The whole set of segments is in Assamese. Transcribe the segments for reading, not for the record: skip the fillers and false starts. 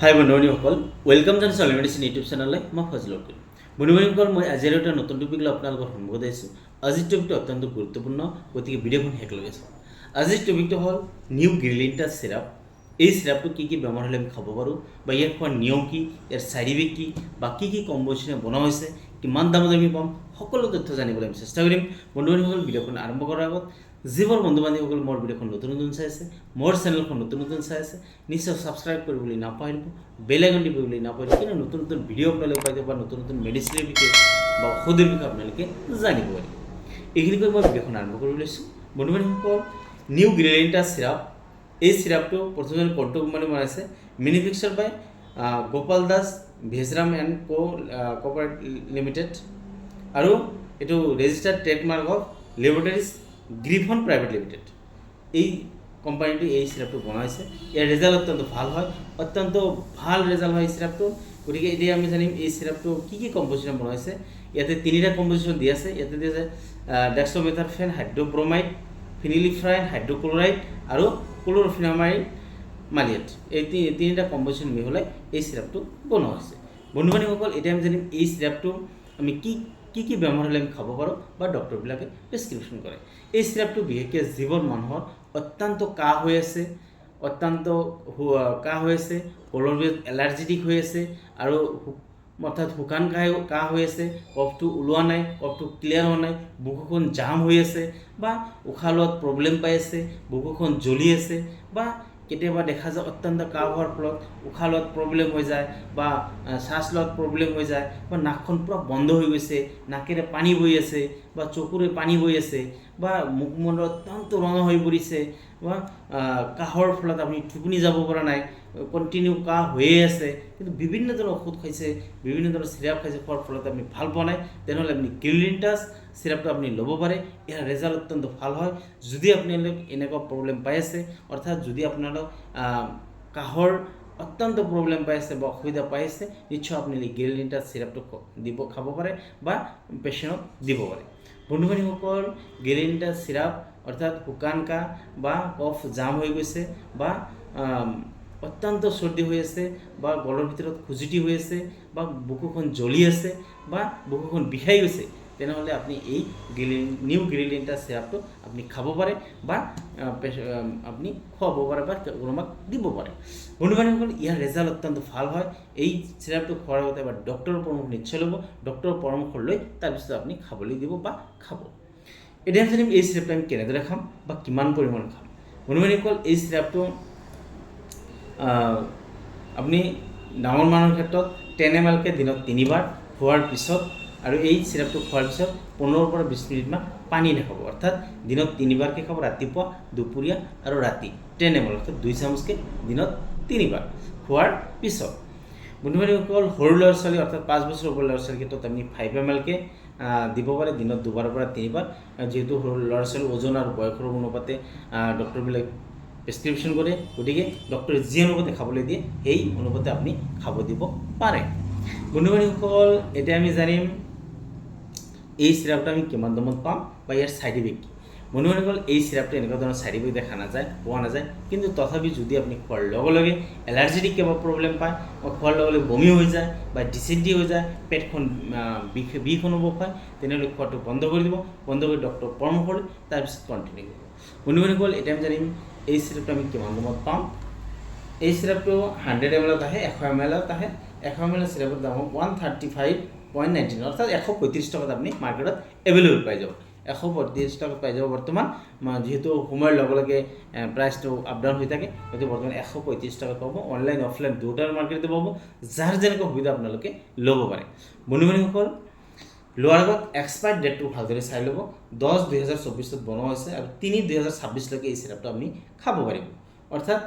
হাই বন্ধুবান্ধৱীসকল, ৱেলকাম জানিছোঁ অল মেডিচিন ইউটিউব চেনেললৈ। মই ফজল উদ্দিন। বন্ধুবান্ধৱীসকল, মই আজি আৰু এটা নতুন টপিক লৈ আপোনালোকৰ সন্মুখত আহিছোঁ। আজিৰ টপিকটো অত্যন্ত গুৰুত্বপূৰ্ণ, গতিকে ভিডিঅ'খন শেষলৈকে চাওক। আজিৰ টপিকটো হ'ল নিউ গ্ৰিলিণ্টাছ চিৰাপ। এই চিৰাপটো কি কি বেমাৰ হ'লে আমি খাব পাৰোঁ, বা ইয়াৰ খোৱাৰ নিয়ম কি, ইয়াৰ ছাইড ইফেক্ট কি, বা কি কি কম্বিনেশ্যনে বনোৱা হৈছে, কিমান দামত আমি পাম, সকলো তথ্য জানিবলৈ আমি চেষ্টা কৰিম। বন্ধুবান্ধৱীসকল, ভিডিঅ'খন আৰম্ভ কৰাৰ আগত যিবোৰ বন্ধু বান্ধৱীসকল মোৰ ভিডিঅ'খন নতুন নতুন চাই আছে, মোৰ চেনেলখন নতুন নতুন চাই আছে, নিশ্চয় ছাবস্ক্ৰাইব কৰিবলৈ নাপাহৰিব, বেল আইকন টিপিবলৈ নাপাহৰিব, কিন্তু নতুন নতুন ভিডিঅ' আপোনালোকে পাই যাব, বা নতুন নতুন মেডিচিনৰ বিষয়ে বা ঔষধৰ বিষয়ে আপোনালোকে জানিব পাৰিব। এইখিনি কৰি মই ভিডিঅ'খন আৰম্ভ কৰি লৈছোঁ। বন্ধু বান্ধৱীসকল, নিউ গ্ৰিলিণ্টাছ চিৰাপ, এই চিৰাপটো প্ৰথমে কণ্ট্ৰ কোম্পানী বনাইছে, manufacture by Gopal Das Bhejram and cooperate limited, আৰু এইটো registered trademark of laboratories Griffon private limited. এই কোম্পানীটো এই চিৰাপটো বনাইছে। ইয়াৰ ৰেজাল্ট অত্যন্ত ভাল হয়, অত্যন্ত ভাল ৰেজাল্ট হয় এই চিৰাপটো। গতিকে এতিয়া আমি জানিম এই চিৰাপটো কি কি কম্পজিশ্যন বনাইছে। ইয়াতে তিনিটা কম্পজিশ্যন দি আছে। ইয়াতে দি আছে ডেক্সট্ৰমেথাৰফেন, হাইড্ৰ'ব্ৰমাইড, ফিনিলিফ্ৰাইন, হাইড্ৰ'ক্লৰাইড আৰু ক্ল'ৰফিনামাইড মালিয়েট। এই তিনিটা কম্পজিশ্যন মিহলাই এই চিৰাপটো বনোৱা হৈছে। বন্ধু বান্ধৱীসকল, এতিয়া আমি জানিম এই চিৰাপটো আমি কি কি বেমাৰ হ'লে আমি খাব পাৰোঁ, বা ডক্টৰবিলাকে প্ৰেছক্ৰিপশ্যন কৰে। এই চিৰাপটো বিশেষকৈ যিবোৰ মানুহৰ অত্যন্ত কাহ হৈ আছে, গলৰ ভিতৰত এলাৰ্জেটিক হৈ আছে, আৰু অৰ্থাৎ শুকান কাহ হৈ আছে, কফটো ওলোৱা নাই, কফটো ক্লিয়াৰ হোৱা নাই, বুকুখন জাম হৈ আছে, বা উশাহ লোৱাত প্ৰব্লেম পাই আছে, বুকুখন জ্বলি আছে, বা কেতিয়াবা দেখা যায় অত্যন্ত কাহ হোৱাৰ ফলত উশাহ লোৱাত প্ৰব্লেম হৈ যায়, বা শ্বাস লোৱাত প্ৰব্লেম হৈ যায়, বা নাকখন পূৰা বন্ধ হৈ গৈছে, নাকেৰে পানী বৈ আছে, বা চকুৰে পানী বৈ আছে, বা মুখমণ্ডল অত্যন্ত ৰঙা হৈ পৰিছে, বা কাহৰ ফলত আপুনি টোপনি যাব পৰা নাই, কণ্টিনিউ কাহ হৈয়ে আছে, কিন্তু বিভিন্ন ধৰণৰ ঔষধ খাইছে, বিভিন্ন ধৰণৰ চিৰাপ খাইছে, খোৱাৰ ফলত আপুনি ভাল পোৱা নাই, তেনেহ'লে আপুনি গ্ৰিলিণ্টাছ চিৰাপটো আপুনি ল'ব পাৰে। ইয়াৰ ৰেজাল্ট অত্যন্ত ভাল হয়। যদি আপোনালোক এনেকুৱা প্ৰব্লেম পাই আছে, অৰ্থাৎ যদি আপোনালোক কাহৰ অত্যন্ত প্ৰব্লেম পাই আছে বা অসুবিধা পাই আছে, নিশ্চয় আপোনালোকে গ্ৰিলিণ্টাছ চিৰাপটো খাব পাৰে, বা পেচেণ্টক দিব পাৰে। বন্ধু বান্ধৱীসকল, গ্ৰিলিণ্টাছ চিৰাপ অৰ্থাৎ শুকান কাহ বা কফ জাম হৈ গৈছে, বা অত্যন্ত চৰ্দি হৈ আছে, বা গলৰ ভিতৰত খুজুতি হৈ আছে, বা বুকুখন জ্বলি আছে, বা বুকুখন বিষাই গৈছে, তেনেহ'লে আপুনি এই নিউ গ্ৰিলিণ্টাছ চিৰাপটো আপুনি খাব পাৰে, বা আপুনি খুৱাব পাৰে, বা কোনোবাক দিব পাৰে। বন্ধু বান্ধৱীসকল, ইয়াৰ ৰেজাল্ট অত্যন্ত ভাল হয়। এই চিৰাপটো খোৱাৰ আগতে এবাৰ ডক্টৰৰ পৰামৰ্শ নিশ্চয় ল'ব। ডক্টৰৰ পৰামৰ্শ লৈ তাৰপিছত আপুনি খাবলৈ দিব বা খাব। এতিয়া জানিম এই চিৰাপটো আমি কেনেদৰে খাম, বা কিমান পৰিমাণত খাম। বন্ধু বান্ধৱীসকল, এই চিৰাপটো আপুনি ডাঙৰ মানুহৰ ক্ষেত্ৰত 10 ml দিনত 3 বাৰ খোৱাৰ পিছত, আৰু এই চিৰাপটো খোৱাৰ পিছত 15 পৰা 20 মিনিটমান পানী নাখাব, অৰ্থাৎ দিনত 3 বাৰকৈ খাব, ৰাতিপুৱা, দুপৰীয়া আৰু ৰাতি 10 ml, অৰ্থাৎ 2 চামুচকৈ দিনত 3 বাৰ খোৱাৰ পিছত। বন্ধু বান্ধৱীসকল, সৰু ল'ৰা ছোৱালী অৰ্থাৎ 5 বছৰৰ ওপৰৰ ল'ৰা ছোৱালীৰ ক্ষেত্ৰত আপুনি 5 ml দিব পাৰে, দিনত 2 বাৰৰ পৰা 3 বাৰ। যিহেতু সৰু ল'ৰা ছোৱালীৰ ওজন আৰু বয়সৰ অনুপাতে ডক্টৰবিলাক প্ৰেছক্ৰিপশ্যন কৰে, গতিকে ডক্টৰে যি অনুপাতে খাবলৈ দিয়ে সেই অনুপাতে আপুনি খাব দিব পাৰে। বন্ধু বান্ধৱীসকল, এতিয়া আমি জানিম এই চিৰাপটো আমি কিমান দামত পাম, বা ইয়াৰ ছাইড ইফেক্ট কি। বন্ধু বান্ধৱীসকল, এই চিৰাপটো এনেকুৱা ধৰণৰ ছাইড ইফেক্ট পোৱা নাযায়, কিন্তু তথাপি যদি আপুনি খোৱাৰ লগে লগে এলাৰ্জেটিক কিবা প্ৰব্লেম পায়, বা খোৱাৰ লগে লগে বমি হৈ যায়, বা ডিচেণ্ট্ৰি হৈ যায়, পেটখন বিষ অনুভৱ হয়, তেনেহ'লে খোৱাটো বন্ধ কৰি দিব। বন্ধ কৰি ডক্টৰৰ পৰামৰ্শ লৈ তাৰপিছত কণ্টিনিউ কৰিব। বন্ধু বান্ধৱীসকল, এতিয়া আমি জানিম এই চিৰাপটো আমি কিমান দামত পাম। এই চিৰাপটো 100 ml আহে, 100 ml আহে। 100 ml চিৰাপৰ দাম 135.19, অৰ্থাৎ 135 টকাত আপুনি মাৰ্কেটত এভেইলেবল পাই যাব। 135 টকাত পাই যাব বৰ্তমান, যিহেতু সময়ৰ লগে লগে প্ৰাইচটো আপ ডাউন হৈ থাকে, গতিকে বৰ্তমান 135 টকাত পাব। অনলাইন অফলাইন দুয়োটাৰ মাৰ্কেটতে পাব, যাৰ যেনেকুৱা সুবিধা আপোনালোকে ল'ব পাৰে। বন্ধু বান্ধৱীসকল, লোৱাৰ আগত এক্সপায়াৰ ডেটটো ভালদৰে চাই ল'ব। 10/2024 বনোৱা হৈছে, আৰু 3/2026 এই চিৰাপটো আপুনি খাব পাৰিব, অৰ্থাৎ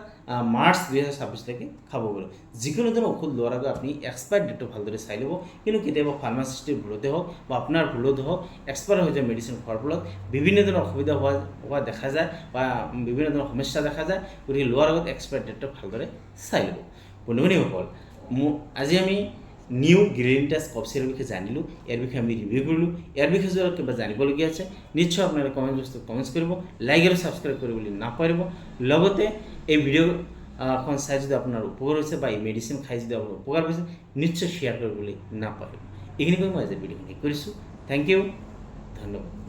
মাৰ্চ 2026 খাব পাৰিব। যিকোনো ধৰণৰ ঔষধ লোৱাৰ আগত আপুনি এক্সপায়াৰ ডেটটো ভালদৰে চাই ল'ব, কিন্তু কেতিয়াবা ফাৰ্মাচিষ্টৰ ভুলতে হওক বা আপোনাৰ ভুলতে হওক এক্সপায়াৰ হৈ যায় মেডিচিন খোৱাৰ ফলত বিভিন্ন ধৰণৰ অসুবিধা হোৱা দেখা যায়, বা বিভিন্ন ধৰণৰ সমস্যা দেখা যায়। গতিকে লোৱাৰ আগত এক্সপায়াৰ ডেটটো ভালদৰে চাই ল'ব। বন্ধু বান্ধৱীসকল, আজি আমি নিউ গ্ৰিলিণ্টাছ কফ চিৰাপৰ বিষয়ে জানিলোঁ, ইয়াৰ বিষয়ে আমি ৰিভিউ কৰিলোঁ। ইয়াৰ বিষয়ে যদি কিবা জানিবলগীয়া আছে, নিশ্চয় আপোনালোকে কমেণ্ট বক্সত কমেণ্টছ কৰিব, লাইক আৰু ছাবস্ক্ৰাইব কৰিবলৈ নাপাহৰিব। লগতে এই ভিডিঅ' এখন চাই যদি আপোনাৰ উপকাৰ হৈছে বা এই মেডিচিন খাই যদি আপোনাৰ উপকাৰ হৈছে নিশ্চয় শ্বেয়াৰ কৰিবলৈ নাপাহৰিব। এইখিনি কৈ মই আজি ভিডিঅ'খিনি কৰিছোঁ। থেংক ইউ, ধন্যবাদ।